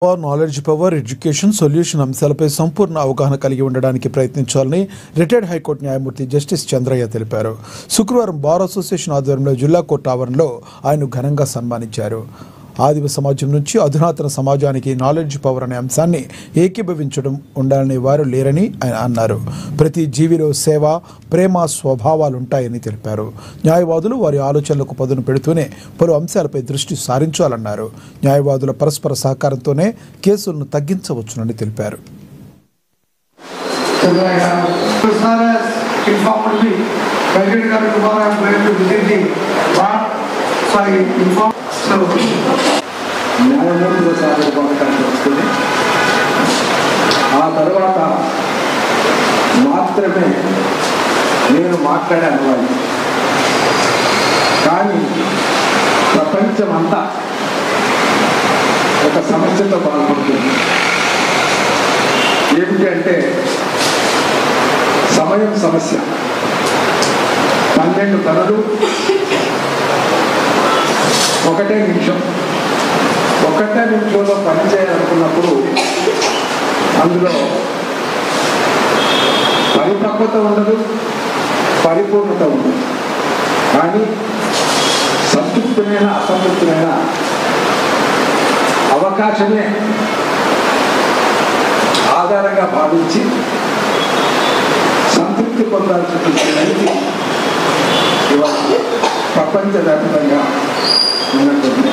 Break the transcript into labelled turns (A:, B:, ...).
A: Knowledge power education solution అంశాలపై సంపూర్ణ అవగాహన కలిగి ఉండడానికి ప్రయత్నించాలని రిటైర్డ్ హైకోర్టు న్యాయమూర్తి జస్టిస్ చంద్రయ్య తెలిపారు. శుక్రవారం బార్ అసోసియేషన్ ఆధ్వర్యంలో జిల్లా కోర్టు ఆవరణలో ఆయన ఘనంగా సన్మానించారు. ఆదివ సమాజం నుంచి అధునాతన సమాజానికి నాలెడ్జ్ పవర్ అనే అంశాన్ని ఏకీభవించడం ఉండాలని వారు లేరని ఆయన అన్నారు. ప్రతి జీవిలో సేవ, ప్రేమ స్వభావాలుంటాయని తెలిపారు. న్యాయవాదులు వారి ఆలోచనలకు పదును పెడుతూనే పలు అంశాలపై దృష్టి సారించాలన్నారు. న్యాయవాదుల పరస్పర సహకారంతోనే కేసులను తగ్గించవచ్చునని తెలిపారు.
B: న్యాయమూర్తుల సాధన వస్తుంది. ఆ తర్వాత మాత్రమే నేను మాట్లాడాను. కానీ ప్రపంచమంతా ఒక సమస్యతో బాధపడుతుంది. ఏమిటంటే సమయం సమస్య. 12 గంటలు ఒకటే నిమిషంలో పనిచేయాలనుకున్నప్పుడు అందులో పరిపక్వత ఉండదు, పరిపూర్ణత ఉండదు. కానీ సంతృప్తమైన అసంతృప్తమైన అవకాశమే ఆధారంగా భావించి సంతృప్తి పొందాల్సిన ఇవాళ ప్రపంచవ్యాప్తంగా ఉన్నటువంటి